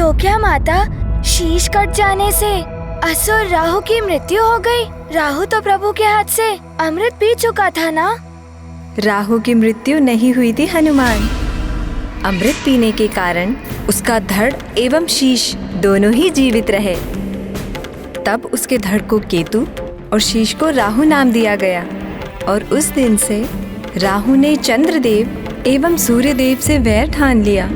तो क्या माता, शीश कट जाने से असुर राहु की मृत्यु हो गई? राहु तो प्रभु के हाथ से अमृत पी चुका था ना? राहु की मृत्यु नहीं हुई थी हनुमान। अमृत पीने के कारण उसका धड़ एवं शीश दोनों ही जीवित रहे। तब उसके धड़ को केतु और शीश को राहु नाम दिया गया और उस दिन से राहु ने चंद्रदेव एवं सूर्यदेव से वैर ठान लिया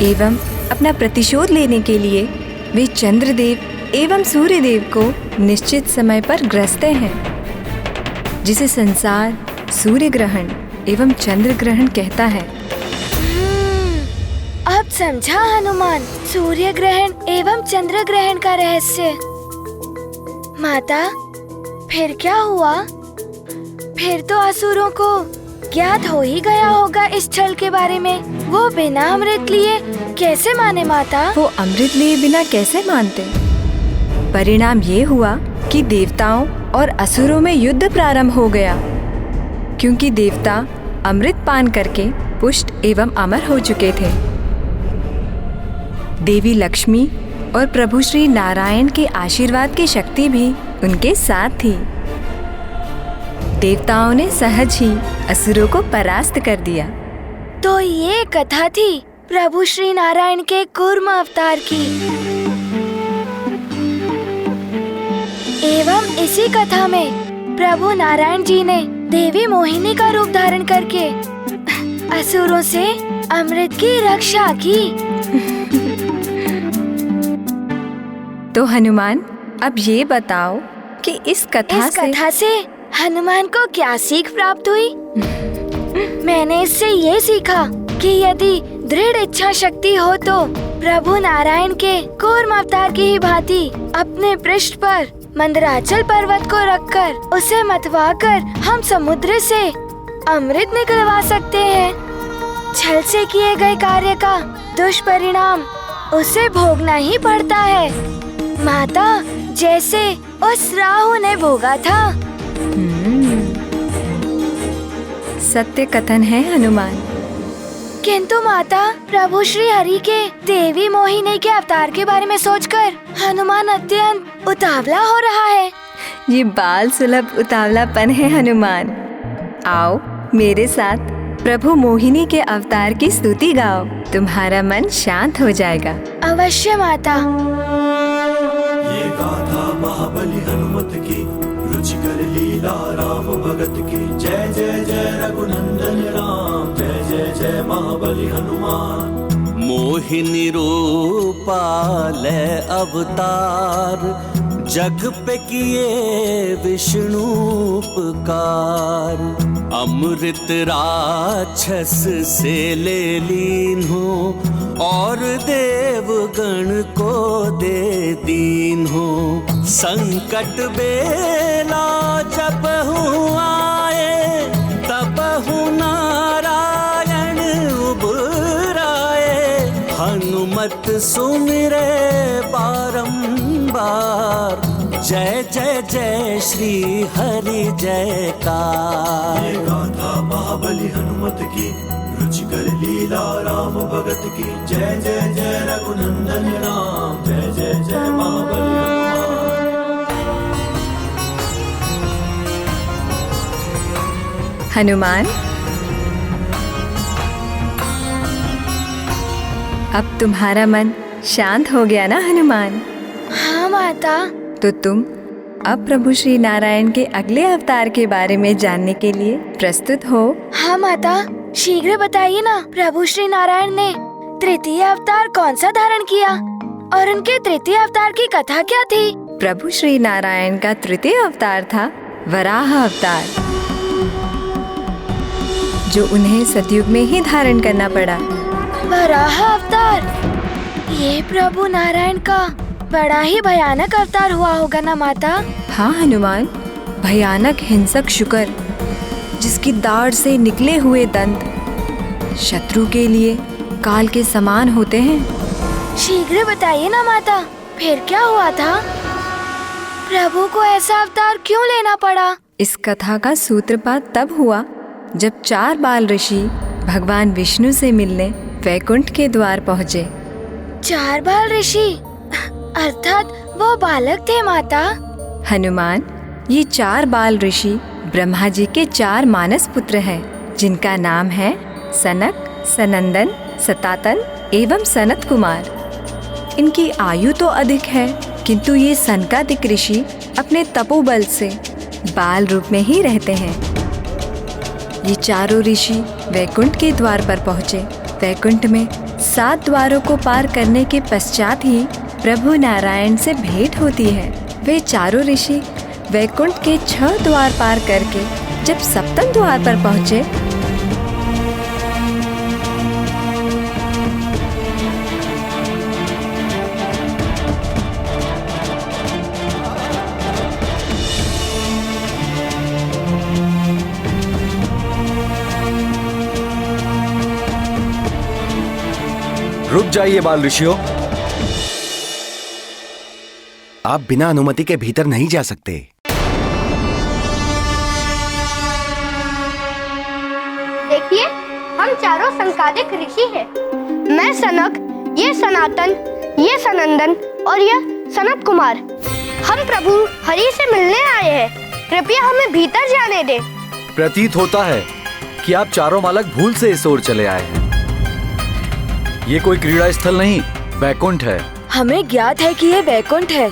एवं अपना प्रतिशोध लेने के लिए वे चंद्रदेव एवं सूर्यदेव को निश्चित समय पर ग्रसते हैं, जिसे संसार सूर्य ग्रहण एवं चंद्र ग्रहण कहता है। अब समझा हनुमान सूर्य ग्रहण एवं चंद्र ग्रहण का रहस्य। माता, फिर क्या हुआ? फिर तो असुरों को ज्ञात हो ही गया होगा इस छल के बारे में। वो बिना अमृत लिए कैसे माने माता? वो अमृत लिए बिना कैसे मानते? परिणाम ये हुआ कि देवताओं और असुरों में युद्ध प्रारंभ हो गया, क्योंकि देवता अमृत पान करके पुष्ट एवं अमर हो चुके थे। देवी लक्ष्मी और प्रभु श्री नारायण के आशीर्वाद की शक्ति भी उनके साथ थी। देवताओं ने सहज ही असुरों को परास्त कर दिया। तो ये कथा थी प्रभु श्री नारायण के कूर्म अवतार की। एवं इसी कथा में प्रभु नारायण जी ने देवी मोहिनी का रूप धारण करके असुरों से अमृत की रक्षा की। तो हनुमान, अब ये बताओ कि इस कथा से हनुमान को क्या सीख प्राप्त हुई? मैंने इससे ये सीखा कि यदि दृढ़ इच्छा शक्ति हो तो प्रभु नारायण के कूर्म अवतार की ही भांति अपने पृष्ठ पर मंदराचल पर्वत को रखकर उसे मतवाकर हम समुद्र से अमृत निकलवा सकते हैं। छल से किए गए कार्य का दुष्परिणाम उसे भोगना ही पड़ता है माता, जैसे उस राहु ने भोगा था। सत्य कथन है हनुमान। किंतु माता, प्रभु श्री हरि के देवी मोहिनी के अवतार के बारे में सोचकर हनुमान अत्यंत उतावला हो रहा है। ये बाल सुलभ उतावलापन है हनुमान। आओ मेरे साथ प्रभु मोहिनी के अवतार की स्तुति गाओ, तुम्हारा मन शांत हो जाएगा। अवश्य माता। ये गाथा महाबली हनुमत की, रुचिकर लीला राम भगत की। जय जय जय रघुनंदन राम, जय जय जय महाबली हनुमान। मोहिनी रूपा ले अवतार, जग पे किए विष्णु उपकार। अमृत राक्षस से ले लीन हो, और देवगण को दे दीन हो। संकट बेला जब आए, तब नारायण उबराए। हनुमत सुमिरे बारंबार, जय जय जय श्री हरि जयकार। ये गाथा महाबली हनुमत की, रुचिकर लीला राम भगत की। जय जय जय रघुनंदन राम, जय जय जय महाबली हनुमान, अब तुम्हारा मन शांत हो गया ना हनुमान? हाँ माता। तो तुम अब प्रभु श्री नारायण के अगले अवतार के बारे में जानने के लिए प्रस्तुत हो? हाँ माता, शीघ्र बताइए ना, प्रभु श्री नारायण ने तृतीय अवतार कौन सा धारण किया और उनके तृतीय अवतार की कथा क्या थी? प्रभु श्री नारायण का तृतीय अवतार था वराह अवतार, जो उन्हें सतयुग में ही धारण करना पड़ा। वराह अवतार, ये प्रभु नारायण का बड़ा ही भयानक अवतार हुआ होगा ना माता? हाँ हनुमान, भयानक हिंसक शुकर, जिसकी दाढ़ से निकले हुए दंत शत्रु के लिए काल के समान होते हैं। शीघ्र बताइए ना माता, फिर क्या हुआ था? प्रभु को ऐसा अवतार क्यों लेना पड़ा? इस कथा का सूत्रपात तब हुआ जब 4 बाल ऋषि भगवान विष्णु से मिलने वैकुंठ के द्वार पहुँचे। 4 बाल ऋषि, अर्थात वो बालक थे माता। हनुमान, ये 4 बाल ऋषि ब्रह्मा जी के 4 मानस पुत्र हैं, जिनका नाम है सनक, सनंदन, सतातन एवं सनत कुमार। इनकी आयु तो अधिक है, किंतु ये सनकादिक ऋषि अपने तपोबल से बाल रूप में ही रहते हैं। ये चारों ऋषि वैकुंठ के द्वार पर पहुँचे। वैकुंठ में 7 द्वारों को पार करने के पश्चात ही प्रभु नारायण से भेंट होती है। वे चारों ऋषि वैकुंठ के 6 द्वार पार करके जब 7वें द्वार पर पहुँचे, रुक जाइए बाल ऋषियों। आप बिना अनुमति के भीतर नहीं जा सकते। देखिए, हम चारों संकादिक ऋषि हैं। मैं सनक, ये सनातन, ये सनंदन और यह सनत कुमार। हम प्रभु हरि से मिलने आए हैं। कृपया हमें भीतर जाने दें। प्रतीत होता है कि आप चारों बालक भूल से इस ओर चले आए हैं। ये कोई क्रीड़ा स्थल नहीं, वैकुंठ है। हमें ज्ञात है कि ये वैकुंठ है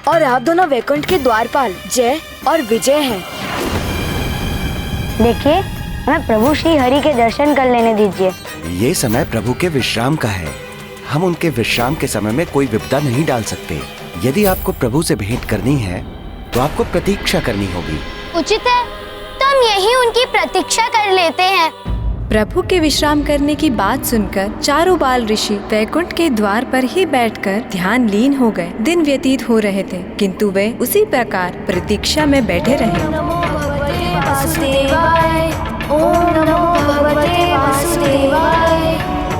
और आप दोनों वैकुंठ के द्वारपाल जय और विजय हैं। देखिए, हमें प्रभु श्री हरि के दर्शन कर लेने दीजिए। ये समय प्रभु के विश्राम का है। हम उनके विश्राम के समय में कोई विपदा नहीं डाल सकते। यदि आपको प्रभु से भेंट करनी है तो आपको प्रतीक्षा करनी होगी। उचित है, तो हम यही उनकी प्रतीक्षा कर लेते हैं। प्रभु के विश्राम करने की बात सुनकर चारों बाल ऋषि वैकुंठ के द्वार पर ही बैठकर ध्यान लीन हो गए। दिन व्यतीत हो रहे थे, किंतु वे उसी प्रकार प्रतीक्षा में बैठे रहे। ओम नमो भगवते वासुदेवाय, ओम नमो भगवते वासुदेवाय,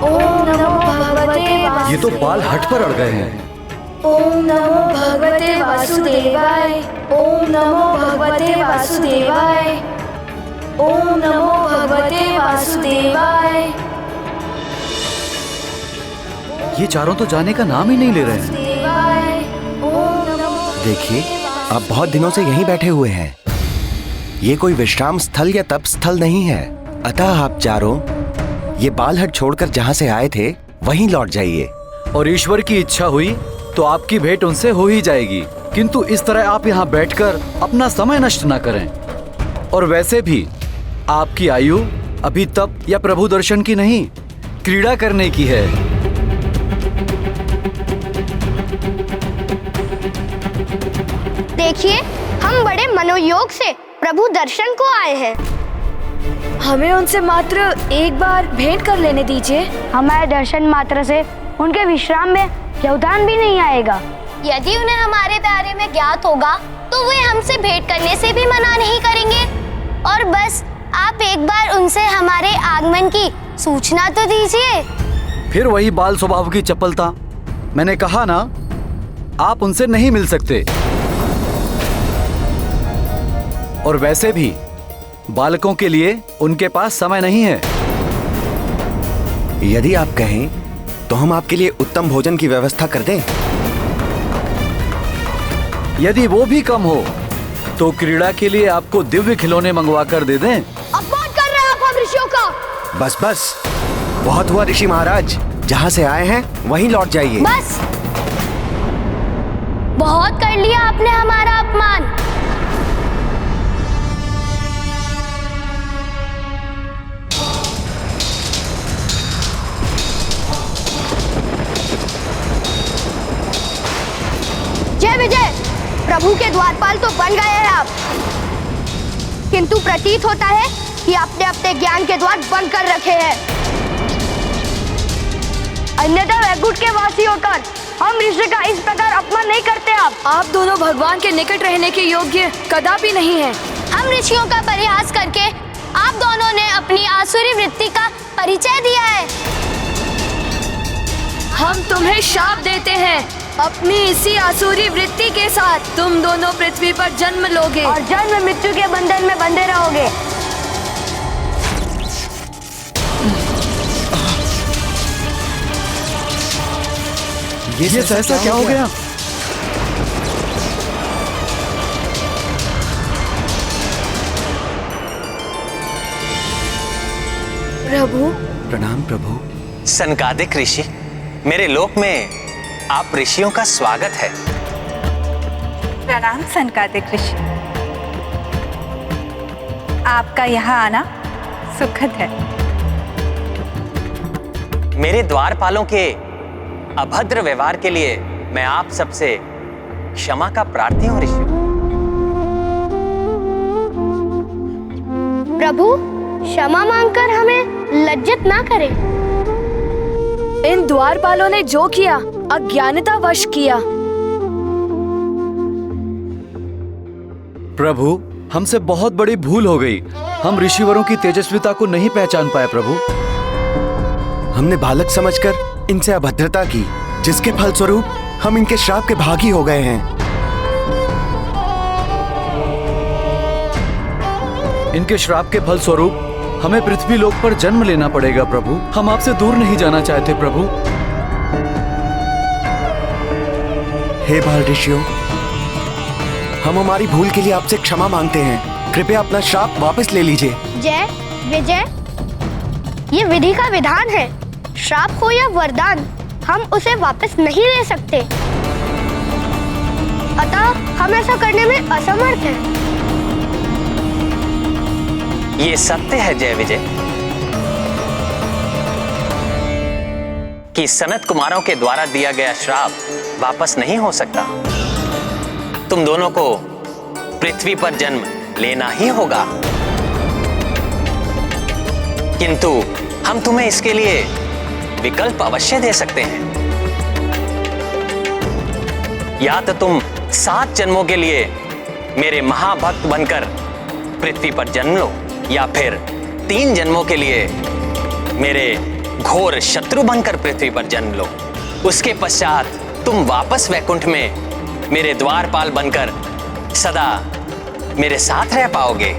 ओम नमो भगवते वासुदेवाय। ये तो बाल हट पर अड़ गए हैं। ओम नमो भगवते वासुदेवाय, ओम नमो भगवते वासुदेवाय, ओम नमो भगवते वासुदेवाय। ये चारों तो जाने का नाम ही नहीं ले रहे हैं। देखिए, आप बहुत दिनों से यहीं बैठे हुए हैं। ये कोई विश्राम स्थल या तप स्थल नहीं है। अतः आप चारों ये बालहट छोड़कर जहाँ से आए थे वहीं लौट जाइए। और ईश्वर की इच्छा हुई तो आपकी भेंट उनसे हो ही जाएगी, किंतु इस तरह आप यहाँ बैठकर अपना समय नष्ट न करें। और वैसे भी आपकी आयु अभी तप या प्रभु दर्शन की नहीं, क्रीड़ा करने की है। देखिए, हम बड़े मनोयोग से प्रभु दर्शन को आए हैं। हमें उनसे मात्र एक बार भेंट कर लेने दीजिए। हमारे दर्शन मात्र से उनके विश्राम में व्यवधान भी नहीं आएगा। यदि उन्हें हमारे बारे में ज्ञात होगा तो वे हमसे भेंट करने से भी मना नहीं करेंगे। और बस आप एक बार उनसे हमारे आगमन की सूचना तो दीजिए। फिर वही बाल स्वभाव की चपलता। मैंने कहा ना, आप उनसे नहीं मिल सकते। और वैसे भी बालकों के लिए उनके पास समय नहीं है। यदि आप कहें तो हम आपके लिए उत्तम भोजन की व्यवस्था कर दें। यदि वो भी कम हो तो क्रीड़ा के लिए आपको दिव्य खिलौने मंगवा कर दे दें। अपमान कर रहे हैं आप हम ऋषियों का। बस बस, बहुत हुआ ऋषि महाराज। जहाँ से आए हैं वहीं लौट जाइए। बस, बहुत कर लिया आपने हमारा अपमान। जय विजय। प्रभु के द्वारपाल तो बन गए हैं आप, किंतु प्रतीत होता है कि आपने अपने ज्ञान के द्वार बंद कर रखे हैं। अन्यथा वैकुंठ के वासी होकर हम ऋषि का इस प्रकार अपमान नहीं करते। आप दोनों भगवान के निकट रहने के योग्य कदापि नहीं है। हम ऋषियों का परिहास करके आप दोनों ने अपनी आसुरी वृत्ति का परिचय दिया है। हम तुम्हें शाप देते हैं। अपनी इसी आसुरी वृत्ति के साथ तुम दोनों पृथ्वी पर जन्म लोगे और जन्म मृत्यु के बंधन में बंधे रहोगे। ये सहसा क्या हो गया? प्रभु, प्रणाम प्रभु। सनकादिक ऋषि, मेरे लोक में आप ऋषियों का स्वागत है। प्रणाम सनकादिक ऋषि, आपका यहाँ आना सुखद है। मेरे द्वारपालों के अभद्र व्यवहार के लिए मैं आप सबसे क्षमा का प्रार्थी हूँ ऋषि। प्रभु, क्षमा मांगकर हमें लज्जित ना करें। इन द्वारपालों ने जो किया अज्ञानतावश किया। प्रभु, हमसे बहुत बड़ी भूल हो गई। हम ऋषिवरों की तेजस्विता को नहीं पहचान पाए प्रभु। हमने बालक समझकर इनसे अभद्रता की, जिसके फलस्वरूप हम इनके श्राप के भागी हो गए हैं। इनके श्राप के फलस्वरूप हमें पृथ्वी लोक पर जन्म लेना पड़ेगा प्रभु। हम आपसे दूर नहीं जाना चाहते प्रभु। हे बाल ऋषियों, हम हमारी भूल के लिए आपसे क्षमा मांगते हैं। कृपया अपना श्राप वापस ले लीजिए। जय विजय, ये विधि का विधान है। श्राप हो या वरदान, हम उसे वापस नहीं ले सकते। अतः हम ऐसा करने में असमर्थ हैं। ये सत्य है जय विजय कि सनत कुमारों के द्वारा दिया गया श्राप वापस नहीं हो सकता। तुम दोनों को पृथ्वी पर जन्म लेना ही होगा, किंतु हम तुम्हें इसके लिए विकल्प अवश्य दे सकते हैं। या तो तुम 7 जन्मों के लिए मेरे महाभक्त बनकर पृथ्वी पर जन्म लो, या फिर 3 जन्मों के लिए मेरे घोर शत्रु बनकर पृथ्वी पर जन्म लो। उसके पश्चात तुम वापस वैकुंठ में मेरे द्वारपाल बनकर सदा मेरे साथ रह पाओगे।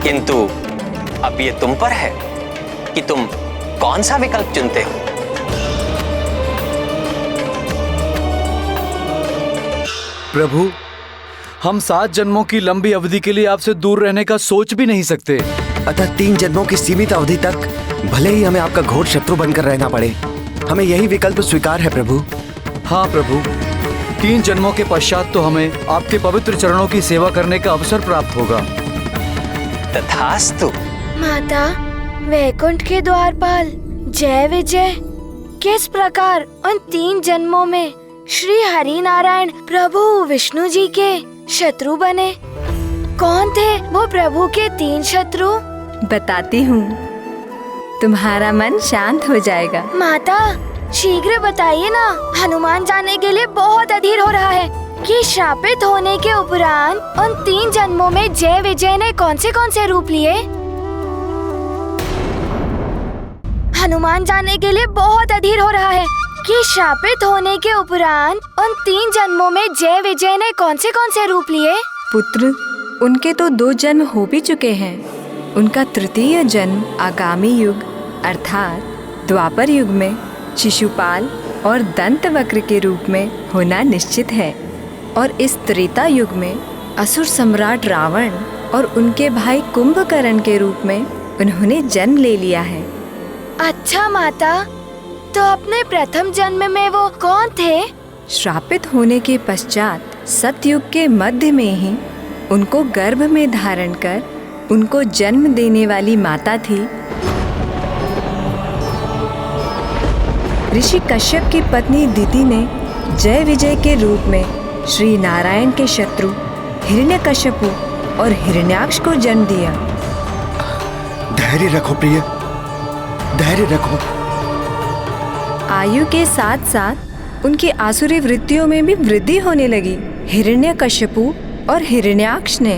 किंतु अब ये तुम पर है कि तुम कौन सा विकल्प चुनते हो। प्रभु, हम 7 जन्मों की लंबी अवधि के लिए आपसे दूर रहने का सोच भी नहीं सकते। अतः 3 जन्मों की सीमित अवधि तक भले ही हमें आपका घोर शत्रु बनकर रहना पड़े, हमें यही विकल्प स्वीकार है प्रभु। हाँ प्रभु, 3 जन्मों के पश्चात तो हमें आपके पवित्र चरणों की सेवा करने का अवसर प्राप्त होगा। तथास्तु। माता, वैकुंठ के द्वारपाल जय विजय किस प्रकार उन 3 जन्मों में श्री हरि नारायण प्रभु विष्णु जी के शत्रु बने? कौन थे वो प्रभु के 3 शत्रु? बताती हूँ, तुम्हारा मन शांत हो जाएगा। माता, शीघ्र बताइए ना। हनुमान जानने के लिए बहुत अधीर हो रहा है कि श्रापित होने के उपरांत उन 3 जन्मों में जय विजय ने कौन से रूप लिए। हनुमान जानने के लिए बहुत अधीर हो रहा है कि श्रापित होने के उपरांत उन 3 जन्मों में जय विजय ने कौन से रूप लिए। पुत्र, उनके तो 2 जन्म हो भी चुके हैं। उनका तृतीय जन्म आगामी युग अर्थात द्वापर युग में शिशुपाल और दंतवक्र के रूप में होना निश्चित है, और इस त्रेता युग में असुर सम्राट रावण और उनके भाई कुंभकर्ण के रूप में उन्होंने जन्म ले लिया है। अच्छा माता, तो अपने प्रथम जन्म में वो कौन थे? श्रापित होने के पश्चात सतयुग के मध्य में ही उनको गर्भ में धारण कर उनको जन्म देने वाली माता थी ऋषि कश्यप की पत्नी दिति ने जय विजय के रूप में श्री नारायण के शत्रु हिरण्यकश्यपु और हिरण्याक्ष को जन्म दिया। धैर्य रखो प्रिय, धैर्य रखो। आयु के साथ साथ उनकी आसुरी वृत्तियों में भी वृद्धि होने लगी। हिरण्यकश्यपु और हिरण्याक्ष ने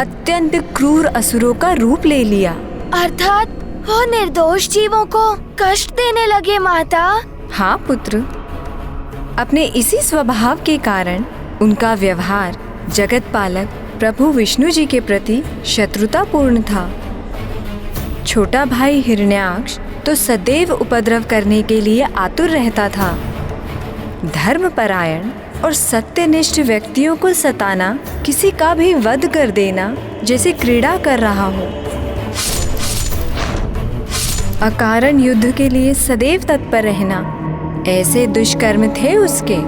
अत्यंत क्रूर असुरों का रूप ले लिया। अर्थात वो निर्दोष जीवों को कष्ट देने लगे माता। हाँ पुत्र, अपने इसी स्वभाव के कारण उनका व्यवहार जगत पालक प्रभु विष्णु जी के प्रति शत्रुतापूर्ण था। छोटा भाई हिरण्याक्ष तो सदैव उपद्रव करने के लिए आतुर रहता था। धर्मपरायण और सत्यनिष्ठ व्यक्तियों को सताना, किसी का भी वध कर देना जैसे क्रीड़ा कर रहा हो। अकारण युद्ध के लिए सदैव तत्पर रहना, ऐसे दुष्कर्म थे उसके।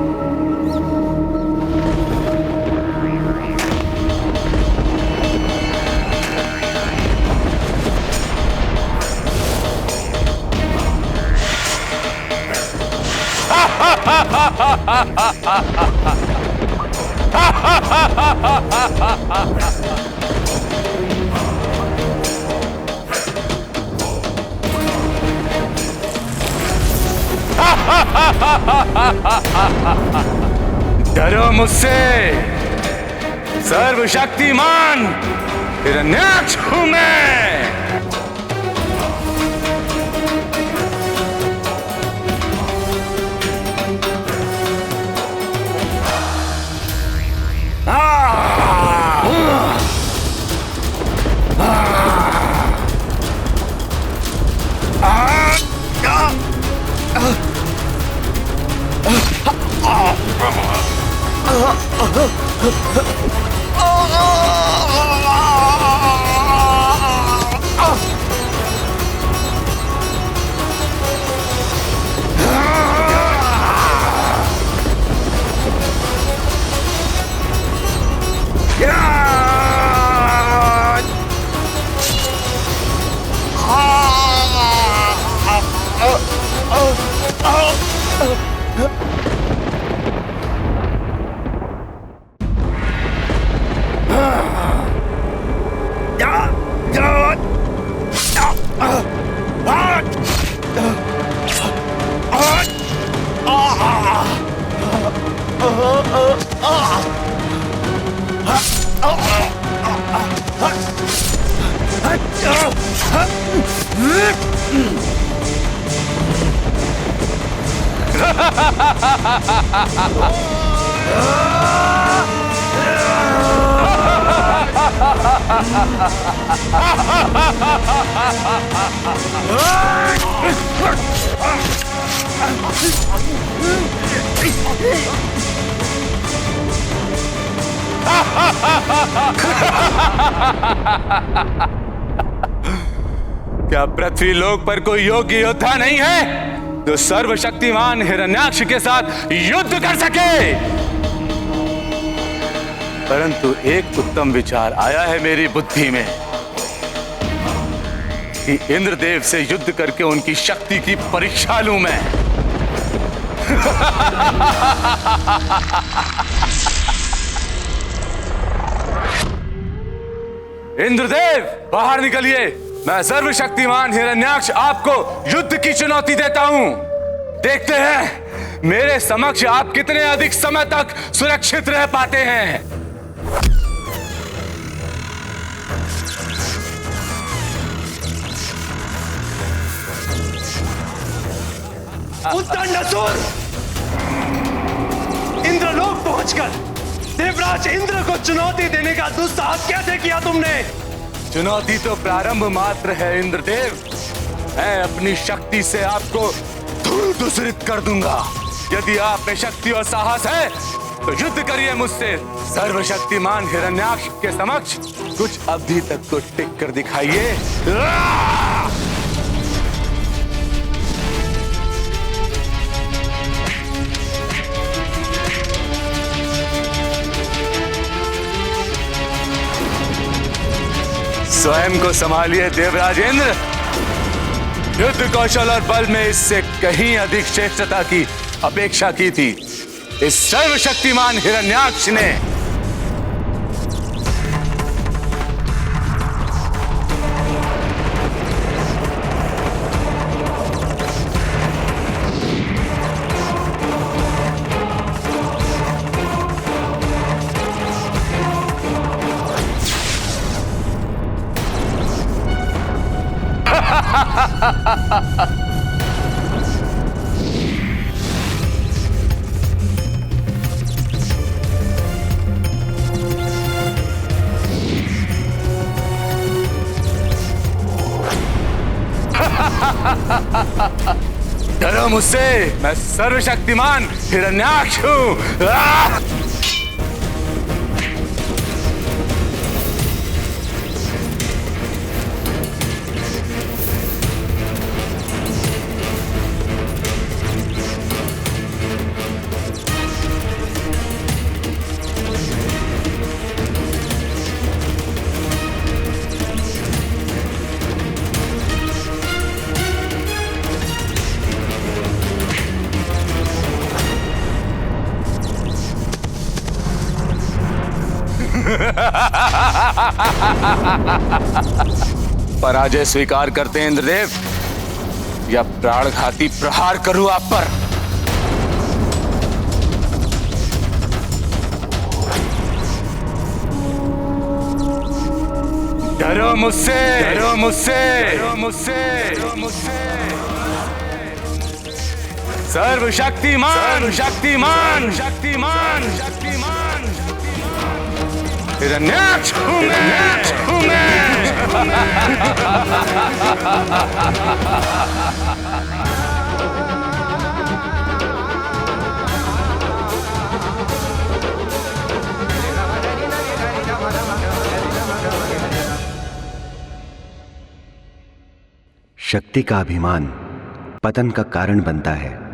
डरो मुझसे, सर्वशक्तिमान हिरण्याक्ष हूं मैं। क्या पृथ्वी लोक पर कोई योग्य योद्धा नहीं है जो सर्वशक्तिमान हिरण्याक्ष के साथ युद्ध कर सके? परंतु एक उत्तम विचार आया है मेरी बुद्धि में कि इंद्रदेव से युद्ध करके उनकी शक्ति की परीक्षा लूं मैं। इंद्रदेव बाहर निकलिए, मैं सर्वशक्तिमान हिरण्याक्ष आपको युद्ध की चुनौती देता हूं। देखते हैं मेरे समक्ष आप कितने अधिक समय तक सुरक्षित रह पाते हैं। उद्दंडसुर, इंद्रलोक पहुंचकर देवराज इंद्र को चुनौती देने का दुस्साहस कैसे किया तुमने? चुनौती तो प्रारंभ मात्र है इंद्रदेव। मैं अपनी शक्ति से आपको धूल दूसरित कर दूंगा। यदि आप में शक्ति और साहस है तो युद्ध करिए मुझसे। सर्वशक्तिमान हिरण्याक्ष के समक्ष कुछ अवधि तक तो टिक कर दिखाइए। स्वयं को संभालिए देवराज इंद्र। युद्ध कौशल और बल में इससे कहीं अधिक श्रेष्ठता की अपेक्षा की थी इस सर्वशक्तिमान हिरण्याक्ष ने। डरो मुझसे, मैं सर्वशक्तिमान हिरण्याक्ष हूँ। आह! पराजय स्वीकार करते हैं इंद्रदेव, या प्राणघाती प्रहार करूं आप पर? डरो मुझसे, डरो मुझसे, डरो मुझसे, डरो मुझसे। सर्वशक्तिमान, शक्तिमान, शक्तिमान, शक्तिमान, हिरण्याक्ष हूं मैं। शक्ति का अभिमान पतन का कारण बनता है।